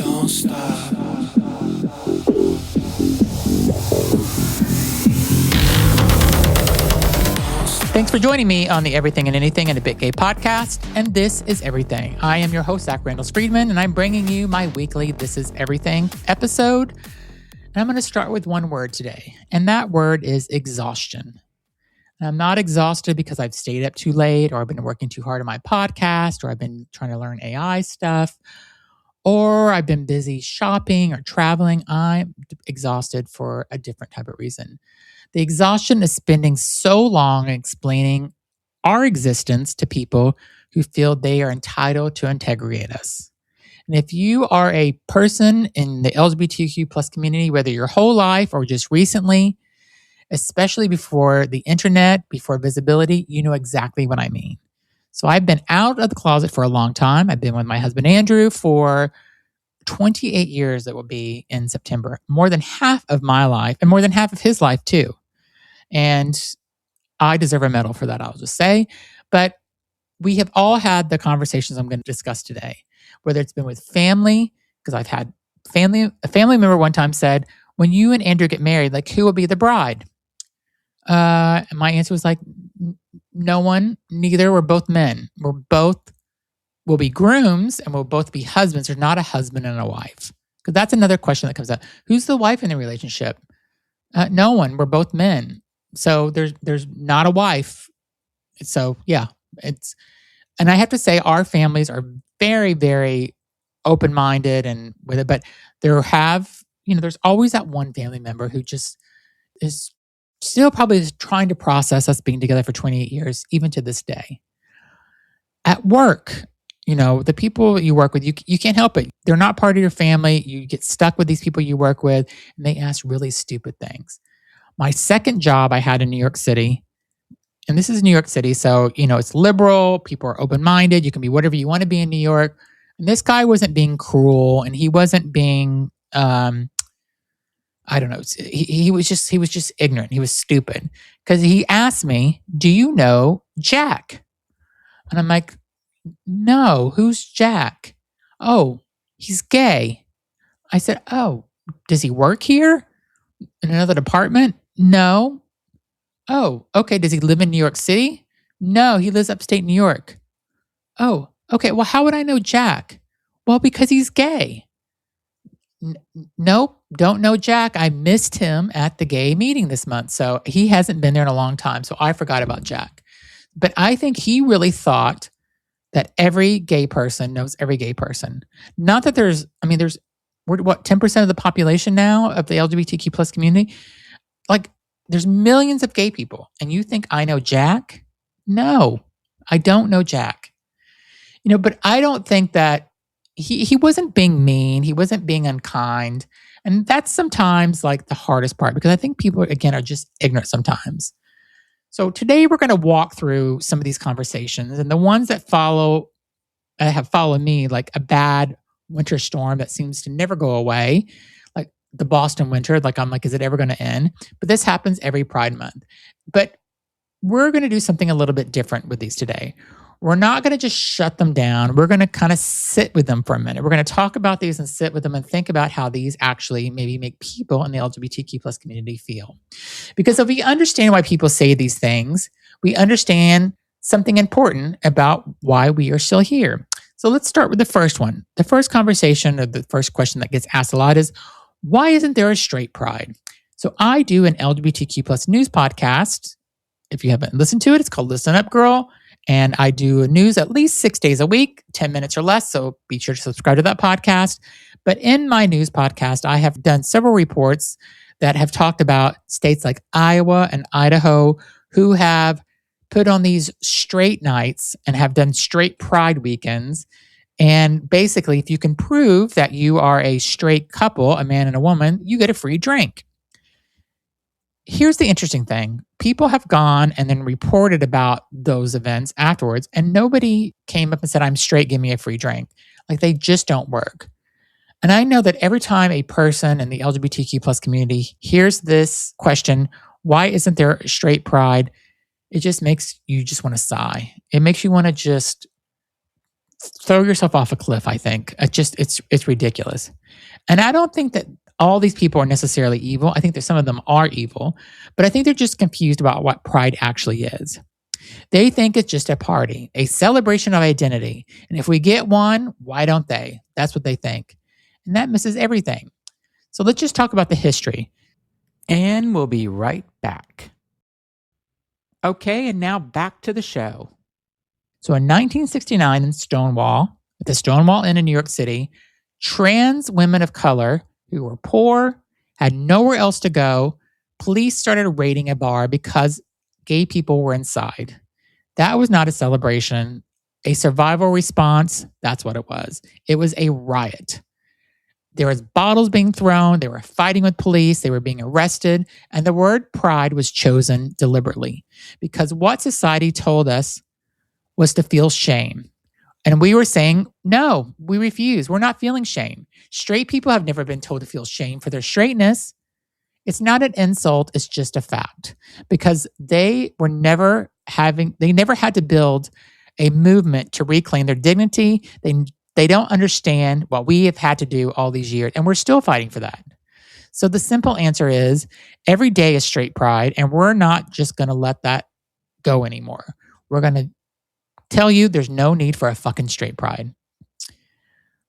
Don't stop. Thanks for joining me on the Everything and Anything and a Bit Gay podcast. And this is Everything. I am your host, Zach Randles-Friedman, and I'm bringing you my weekly This Is Everything episode. And I'm going to start with one word today, and that word is exhaustion. And I'm not exhausted because I've stayed up too late, or I've been working too hard on my podcast, or I've been trying to learn AI stuff, or I've been busy shopping or traveling. I'm exhausted for a different type of reason. The exhaustion is spending so long explaining our existence to people who feel they are entitled to interrogate us. And if you are a person in the LGBTQ plus community, whether your whole life or just recently, especially before the internet, before visibility, you know exactly what I mean. So I've been out of the closet for a long time. I've been with my husband, Andrew, for 28 years. It will be in September. More than half of my life and more than half of his life too. And I deserve a medal for that, I'll just say. But we have all had the conversations I'm going to discuss today, whether it's been with family, because I've had a family member one time said, when you and Andrew get married, like, who will be the bride? And my answer was like, no one, neither. We're both men. We'll be grooms and we'll both be husbands. There's not a husband and a wife. Because that's another question that comes up. Who's the wife in the relationship? No one. We're both men. So there's not a wife. So yeah, and I have to say our families are very, very open-minded and with it, but there's always that one family member who just is still probably trying to process us being together for 28 years, even to this day. At work, the people you work with, you can't help it. They're not part of your family. You get stuck with these people you work with, and they ask really stupid things. My second job I had in New York City, and this is New York City, so, it's liberal. People are open-minded. You can be whatever you want to be in New York. And this guy wasn't being cruel, and he wasn't being, I don't know. He was just ignorant. He was stupid. Because he asked me, do you know Jack? And I'm like, no, who's Jack? Oh, he's gay. I said, oh, does he work here? In another department? No. Oh, okay. Does he live in New York City? No, he lives upstate New York. Oh, okay. Well, how would I know Jack? Well, because he's gay. Nope, don't know Jack. I missed him at the gay meeting this month. So he hasn't been there in a long time. So I forgot about Jack. But I think he really thought that every gay person knows every gay person. Not that we're 10% of the population now of the LGBTQ plus community. Like, there's millions of gay people, and you think I know Jack? No, I don't know Jack. But I don't think that he wasn't being mean. He wasn't being unkind. And that's sometimes like the hardest part, because I think people, again, are just ignorant sometimes. So today we're going to walk through some of these conversations, and the ones that have followed me like a bad winter storm that seems to never go away, like the Boston winter. Like, I'm like, is it ever going to end? But this happens every Pride Month. But we're going to do something a little bit different with these today. We're not going to just shut them down. We're going to kind of sit with them for a minute. We're going to talk about these and sit with them and think about how these actually maybe make people in the LGBTQ plus community feel. Because if we understand why people say these things, we understand something important about why we are still here. So let's start with the first one. The first conversation, or the first question that gets asked a lot is, why isn't there a straight pride? So I do an LGBTQ plus news podcast. If you haven't listened to it, it's called Listen Up Girl. And I do news at least 6 days a week, 10 minutes or less. So be sure to subscribe to that podcast. But in my news podcast, I have done several reports that have talked about states like Iowa and Idaho who have put on these straight nights and have done straight pride weekends. And basically, if you can prove that you are a straight couple, a man and a woman, you get a free drink. Here's the interesting thing. People have gone and then reported about those events afterwards, and nobody came up and said, I'm straight, give me a free drink. Like, they just don't work. And I know that every time a person in the LGBTQ plus community hears this question, why isn't there a straight pride? It just makes you just want to sigh. It makes you want to just throw yourself off a cliff, I think. It's ridiculous. And I don't think that all these people are necessarily evil. I think that some of them are evil, but I think they're just confused about what pride actually is. They think it's just a party, a celebration of identity. And if we get one, why don't they? That's what they think. And that misses everything. So let's just talk about the history. And we'll be right back. Okay, and now back to the show. So in 1969 in Stonewall, at the Stonewall Inn in New York City, trans women of color who were poor, had nowhere else to go, police started raiding a bar because gay people were inside. That was not a celebration, a survival response. That's what it was. It was a riot. There was bottles being thrown. They were fighting with police. They were being arrested. And the word pride was chosen deliberately because what society told us was to feel shame. And we were saying, no, we refuse. We're not feeling shame. Straight people have never been told to feel shame for their straightness. It's not an insult. It's just a fact because they never had to build a movement to reclaim their dignity. They don't understand what we have had to do all these years, and we're still fighting for that. So the simple answer is every day is straight pride, and we're not just going to let that go anymore. We're going to tell you there's no need for a fucking straight pride.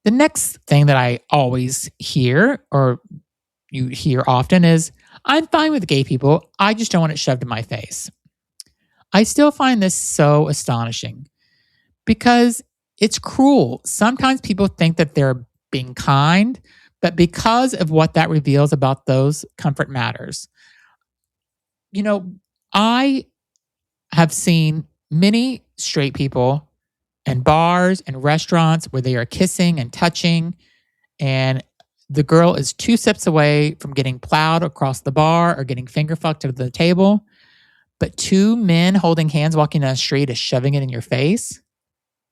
The next thing that I always hear, or you hear often, is I'm fine with gay people. I just don't want it shoved in my face. I still find this so astonishing because it's cruel. Sometimes people think that they're being kind, but because of what that reveals about those comfort matters. You know, I have seen many straight people in bars and restaurants where they are kissing and touching, and the girl is 2 steps away from getting plowed across the bar or getting finger fucked at the table. But 2 men holding hands walking down the street is shoving it in your face.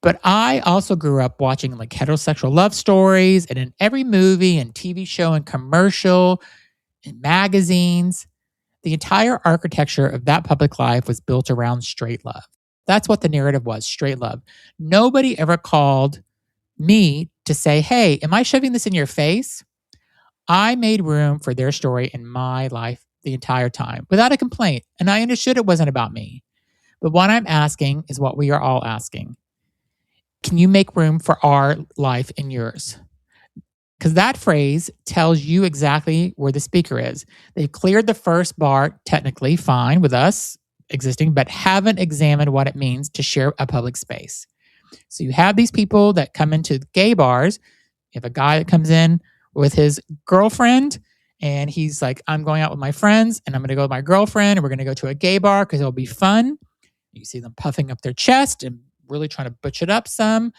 But I also grew up watching like heterosexual love stories, and in every movie and TV show and commercial and magazines, the entire architecture of that public life was built around straight love. That's what the narrative was, straight love. Nobody ever called me to say, hey, am I shoving this in your face? I made room for their story in my life the entire time without a complaint. And I understood it wasn't about me. But what I'm asking is what we are all asking. Can you make room for our life in yours? Because that phrase tells you exactly where the speaker is. They've cleared the first bar, technically fine with us existing, but haven't examined what it means to share a public space. So you have these people that come into gay bars. You have a guy that comes in with his girlfriend, and he's like, I'm going out with my friends, and I'm going to go with my girlfriend, and we're going to go to a gay bar because it'll be fun. You see them puffing up their chest and really trying to butch it up some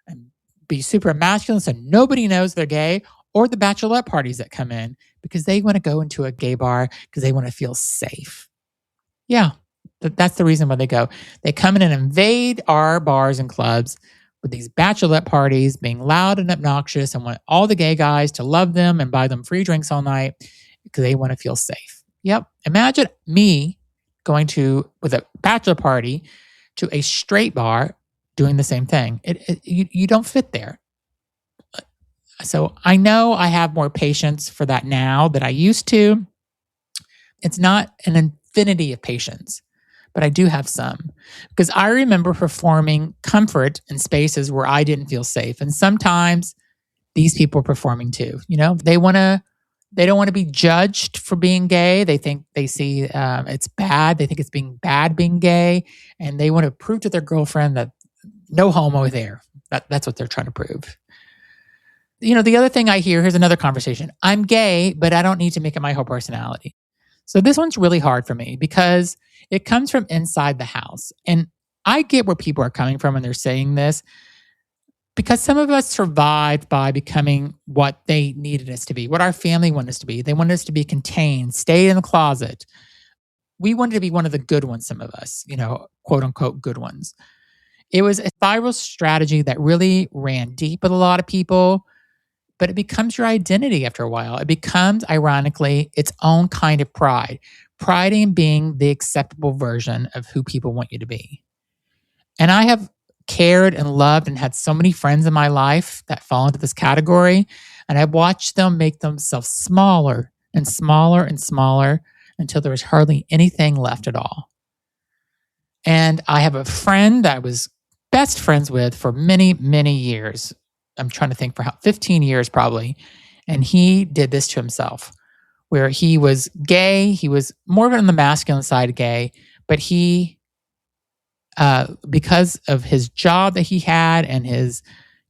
and be super masculine so nobody knows they're gay, or the bachelorette parties that come in because they want to go into a gay bar because they want to feel safe. Yeah, that's the reason why they go. They come in and invade our bars and clubs with these bachelorette parties being loud and obnoxious and want all the gay guys to love them and buy them free drinks all night because they want to feel safe. Yep. Imagine me going with a bachelor party to a straight bar doing the same thing. You don't fit there. So I know I have more patience for that now than I used to. It's not an infinity of patience, but I do have some. Because I remember performing comfort in spaces where I didn't feel safe. And sometimes these people are performing too. You know, they don't want to be judged for being gay. They think they see it's bad. They think it's being bad being gay. And they want to prove to their girlfriend that no homo there. That's what they're trying to prove. You know, the other thing I hear, here's another conversation. I'm gay, but I don't need to make it my whole personality. So this one's really hard for me because it comes from inside the house. And I get where people are coming from when they're saying this because some of us survived by becoming what they needed us to be, what our family wanted us to be. They wanted us to be contained, stay in the closet. We wanted to be one of the good ones, some of us, you know, quote unquote good ones. It was a spiral strategy that really ran deep with a lot of people, but it becomes your identity after a while. It becomes, ironically, its own kind of pride. Pride in being the acceptable version of who people want you to be. And I have cared and loved and had so many friends in my life that fall into this category. And I watched them make themselves smaller and smaller and smaller until there was hardly anything left at all. And I have a friend that I was best friends with for many, many years. I'm trying to think for 15 years probably. And he did this to himself, where he was gay. He was more on the masculine side gay, but he, because of his job that he had and his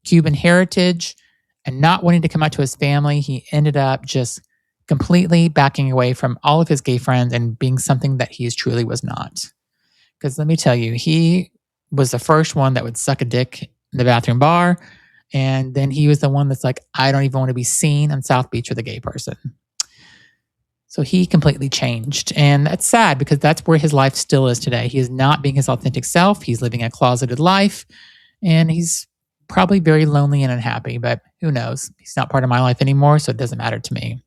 Cuban heritage and not wanting to come out to his family, he ended up just completely backing away from all of his gay friends and being something that he truly was not. Because let me tell you, he was the first one that would suck a dick in the bathroom bar. And then he was the one that's like, I don't even want to be seen on South Beach with a gay person. So he completely changed. And that's sad because that's where his life still is today. He is not being his authentic self. He's living a closeted life. And he's probably very lonely and unhappy, but who knows? He's not part of my life anymore, so it doesn't matter to me.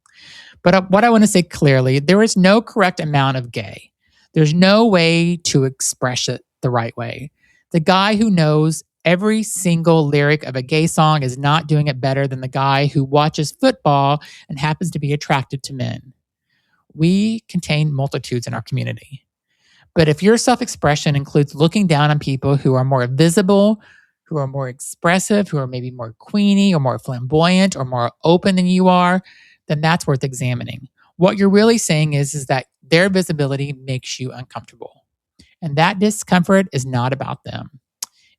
But what I want to say clearly, there is no correct amount of gay. There's no way to express it the right way. The guy who knows every single lyric of a gay song is not doing it better than the guy who watches football and happens to be attracted to men. We contain multitudes in our community. But if your self-expression includes looking down on people who are more visible, who are more expressive, who are maybe more queenie or more flamboyant or more open than you are, then that's worth examining. What you're really saying is that their visibility makes you uncomfortable. And that discomfort is not about them.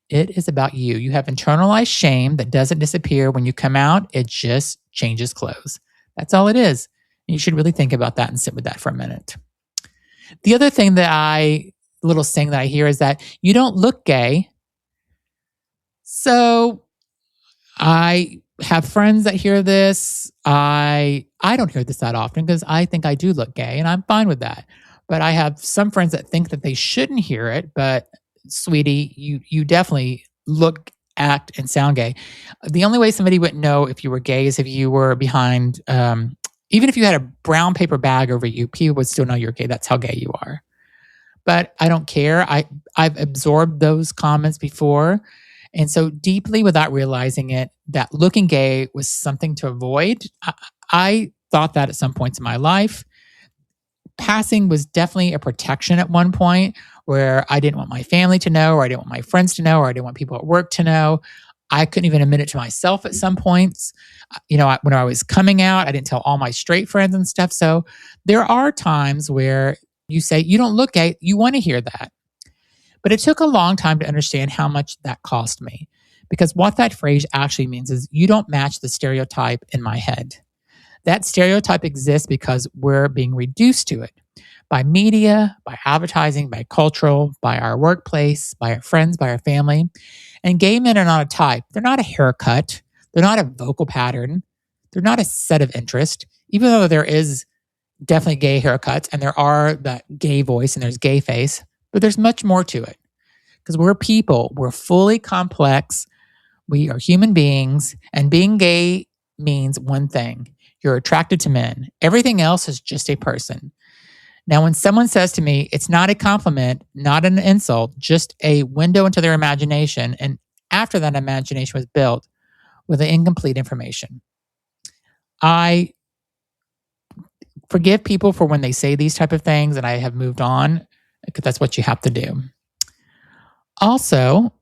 It is about you. You have internalized shame that doesn't disappear when you come out. It just changes clothes. That's all it is. And you should really think about that and sit with that for a minute. The other thing little saying that I hear is that you don't look gay. So I have friends that hear this. I don't hear this that often because I think I do look gay and I'm fine with that. But I have some friends that think that they shouldn't hear it. But sweetie, you definitely look, act, and sound gay. The only way somebody would know if you were gay is if you were behind, even if you had a brown paper bag over you, people would still know you're gay. That's how gay you are. But I don't care. I've absorbed those comments before. And so deeply without realizing it, that looking gay was something to avoid. I thought that at some points in my life. Passing was definitely a protection at one point where I didn't want my family to know, or I didn't want my friends to know, or I didn't want people at work to know. I couldn't even admit it to myself at some points. When I was coming out, I didn't tell all my straight friends and stuff. So there are times where you say, you don't look gay, you want to hear that. But it took a long time to understand how much that cost me. Because what that phrase actually means is you don't match the stereotype in my head. That stereotype exists because we're being reduced to it by media, by advertising, by cultural, by our workplace, by our friends, by our family. And gay men are not a type. They're not a haircut. They're not a vocal pattern. They're not a set of interest, even though there is definitely gay haircuts and there are that gay voice and there's gay face, but there's much more to it because we're people. We're fully complex. We are human beings, and being gay means one thing. You're attracted to men. Everything else is just a person. Now, when someone says to me, it's not a compliment, not an insult, just a window into their imagination, and after that imagination was built with incomplete information, I forgive people for when they say these type of things, and I have moved on because that's what you have to do. Also,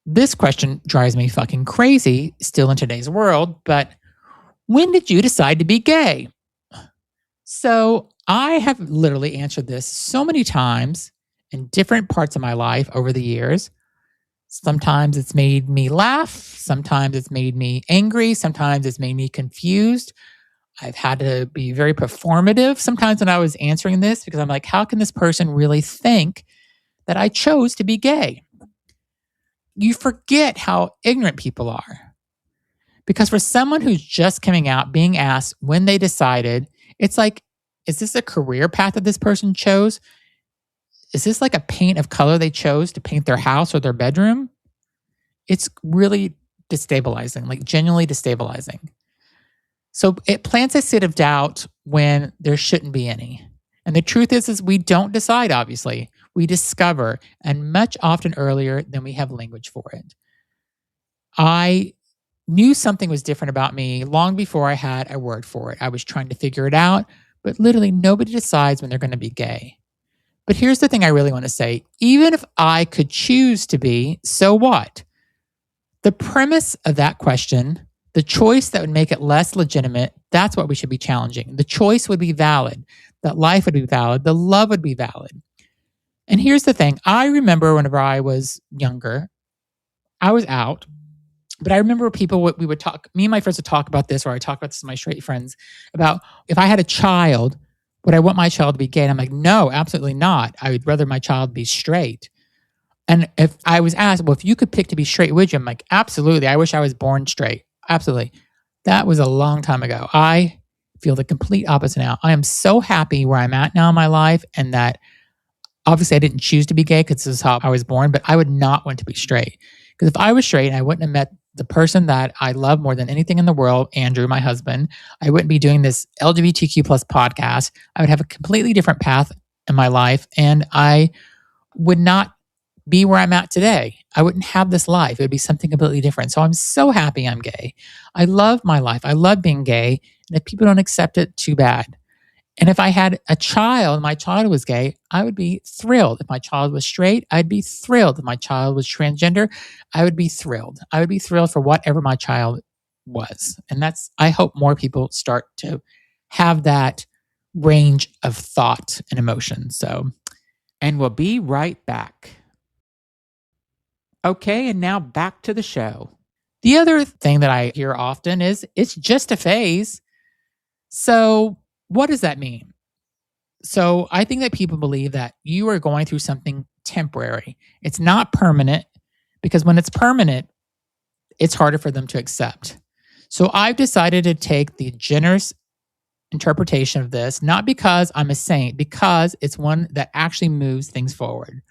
this question drives me fucking crazy still in today's world, but when did you decide to be gay? So I have literally answered this so many times in different parts of my life over the years. Sometimes it's made me laugh. Sometimes it's made me angry. Sometimes it's made me confused. I've had to be very performative sometimes when I was answering this because I'm like, how can this person really think that I chose to be gay? You forget how ignorant people are. Because for someone who's just coming out, being asked when they decided, it's like, is this a career path that this person chose? Is this like a paint of color they chose to paint their house or their bedroom? It's really destabilizing, like genuinely destabilizing. So it plants a seed of doubt when there shouldn't be any. And the truth is we don't decide, obviously. we discover, and much often earlier than we have language for it. I knew something was different about me long before I had a word for it. I was trying to figure it out, but literally nobody decides when they're going to be gay. But here's the thing I really want to say. Even if I could choose to be, so what? The premise of that question, the choice that would make it less legitimate, that's what we should be challenging. The choice would be valid. That life would be valid. The love would be valid. And here's the thing. I remember whenever I was younger, I was out, but I remember we would talk, me and my friends would talk about this, or I talk about this with my straight friends, about if I had a child, would I want my child to be gay? And I'm like, no, absolutely not. I would rather my child be straight. And if I was asked, well, if you could pick to be straight, would you? I'm like, absolutely. I wish I was born straight. Absolutely. That was a long time ago. I feel the complete opposite now. I am so happy where I'm at now in my life, and that obviously I didn't choose to be gay because this is how I was born, but I would not want to be straight. Because if I was straight, I wouldn't have met the person that I love more than anything in the world, Andrew, my husband. I wouldn't be doing this LGBTQ plus podcast. I would have a completely different path in my life, and I would not be where I'm at today. I wouldn't have this life. It would be something completely different. So I'm so happy I'm gay. I love my life. I love being gay. And if people don't accept it, too bad. And if I had a child, my child was gay, I would be thrilled. If my child was straight, I'd be thrilled. If my child was transgender, I would be thrilled. I would be thrilled for whatever my child was. And I hope more people start to have that range of thought and emotion. And we'll be right back. Okay, and now back to the show. The other thing that I hear often is it's just a phase. So what does that mean? So I think that people believe that you are going through something temporary. It's not permanent, because when it's permanent, it's harder for them to accept. So I've decided to take the generous interpretation of this, not because I'm a saint, because it's one that actually moves things forward.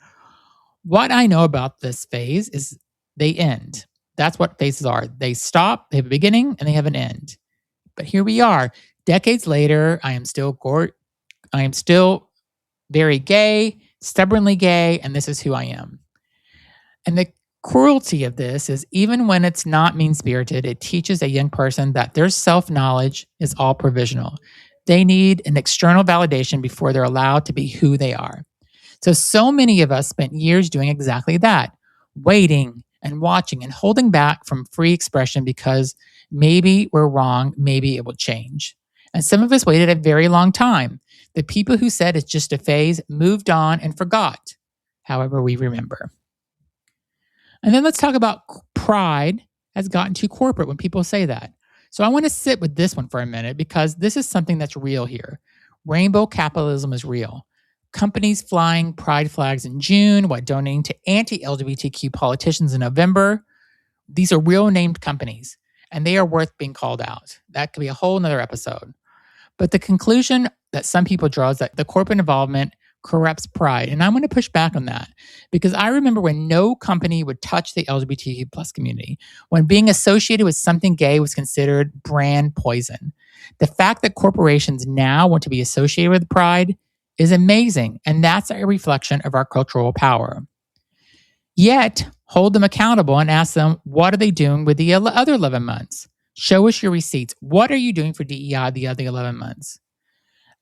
What I know about this phase is they end. That's what phases are. They stop, they have a beginning, and they have an end. But here we are. Decades later, I am still very gay, stubbornly gay, and this is who I am. And the cruelty of this is, even when it's not mean-spirited, it teaches a young person that their self-knowledge is all provisional. They need an external validation before they're allowed to be who they are. So many of us spent years doing exactly that, waiting and watching and holding back from free expression because maybe we're wrong, maybe it will change. And some of us waited a very long time. The people who said it's just a phase moved on and forgot. However, we remember. And then let's talk about pride has gotten too corporate when people say that. So I want to sit with this one for a minute, because this is something that's real here. Rainbow capitalism is real. Companies flying pride flags in June while donating to anti-LGBTQ politicians in November. These are real named companies, and they are worth being called out. That could be a whole nother episode. But the conclusion that some people draw is that the corporate involvement corrupts pride. And I'm going to push back on that, because I remember when no company would touch the LGBTQ plus community, when being associated with something gay was considered brand poison. The fact that corporations now want to be associated with pride is amazing, and that's a reflection of our cultural power. Yet, hold them accountable and ask them, what are they doing with the other 11 months? Show us your receipts. What are you doing for DEI the other 11 months?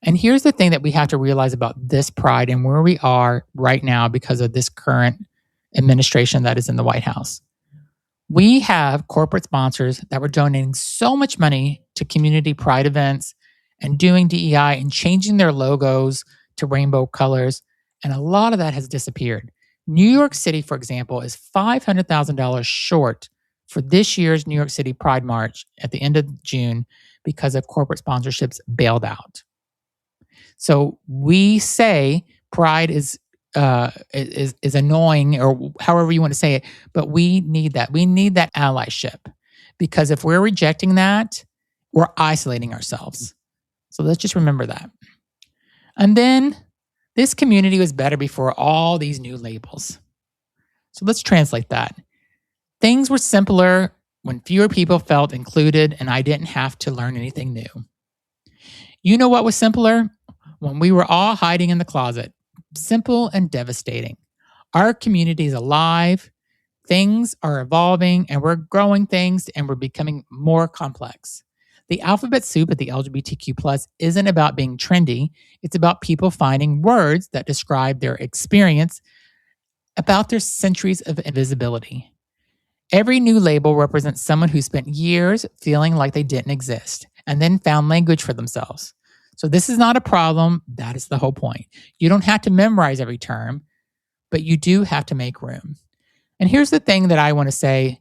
And here's the thing that we have to realize about this pride and where we are right now because of this current administration that is in the White House. We have corporate sponsors that were donating so much money to community pride events and doing DEI and changing their logos to rainbow colors, and a lot of that has disappeared. New York City, for example, is $500,000 short for this year's New York City Pride March at the end of June because of corporate sponsorships bailed out. So we say pride is annoying, or however you want to say it, but we need that. We need that allyship, because if we're rejecting that, we're isolating ourselves. So let's just remember that. And then this community was better before all these new labels. So let's translate that. Things were simpler when fewer people felt included and I didn't have to learn anything new. You know what was simpler? When we were all hiding in the closet. simple and devastating. Our community is alive, things are evolving, and we're growing things and we're becoming more complex. The alphabet soup at the LGBTQ plus isn't about being trendy. It's about people finding words that describe their experience about their centuries of invisibility. Every new label represents someone who spent years feeling like they didn't exist and then found language for themselves. So this is not a problem. That is the whole point. You don't have to memorize every term, but you do have to make room. And here's the thing that I want to say.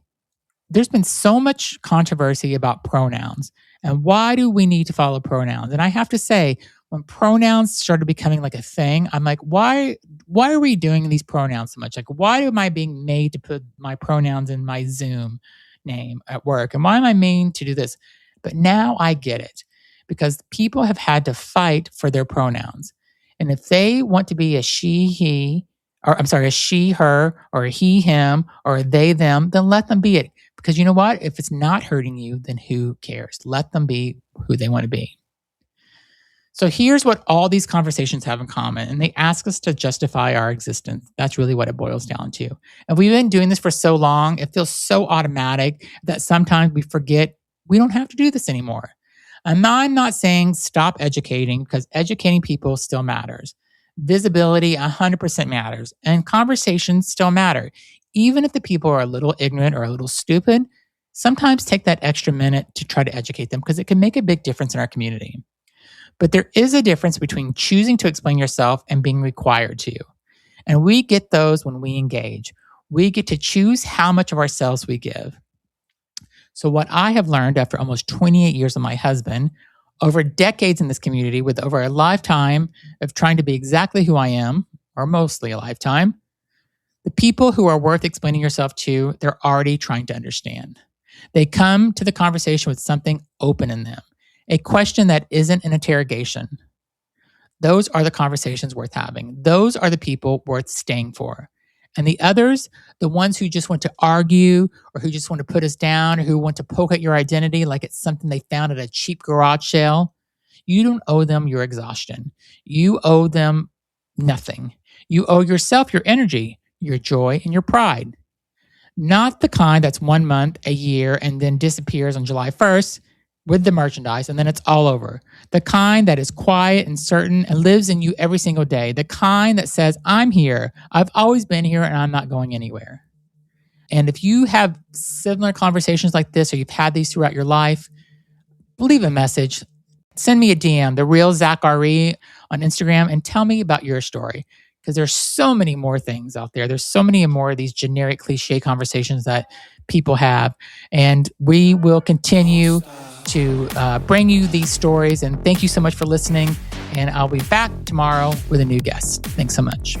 There's been so much controversy about pronouns and why do we need to follow pronouns? And I have to say, when pronouns started becoming like a thing, I'm like, why are we doing these pronouns so much? Like, why am I being made to put my pronouns in my Zoom name at work? And why am I made to do this? But now I get it because people have had to fight for their pronouns. And if they want to be a she, he, or I'm sorry, a she, her, or a he, him, or a they, them, then let them be it. Because you know what? If it's not hurting you, then who cares? Let them be who they want to be. So here's what all these conversations have in common, and they ask us to justify our existence. That's really what it boils down to. And we've been doing this for so long, it feels so automatic that sometimes we forget we don't have to do this anymore. And I'm not saying stop educating, because educating people still matters. Visibility 100% matters, and conversations still matter. Even if the people are a little ignorant or a little stupid, sometimes take that extra minute to try to educate them because it can make a big difference in our community. But there is a difference between choosing to explain yourself and being required to. And we get those when we engage. We get to choose how much of ourselves we give. So what I have learned after almost 28 years with my husband, over decades in this community, with over a lifetime of trying to be exactly who I am, or mostly a lifetime, the people who are worth explaining yourself to, they're already trying to understand. They come to the conversation with something open in them, a question that isn't an interrogation. Those are the conversations worth having. Those are the people worth staying for. And the others, the ones who just want to argue or who just want to put us down or who want to poke at your identity like it's something they found at a cheap garage sale, you don't owe them your exhaustion. You owe them nothing. You owe yourself your energy, your joy, and your pride. Not the kind that's 1 month, a year, and then disappears on July 1st with the merchandise, and then it's all over. The kind that is quiet and certain and lives in you every single day. The kind that says, I'm here, I've always been here, and I'm not going anywhere. And if you have similar conversations like this, or you've had these throughout your life, leave a message. Send me a DM, The Real Zachary on Instagram, and tell me about your story. Because there's so many more things out there. There's so many more of these generic cliche conversations that people have. And we will continue to bring you these stories. And thank you so much for listening. And I'll be back tomorrow with a new guest. Thanks so much.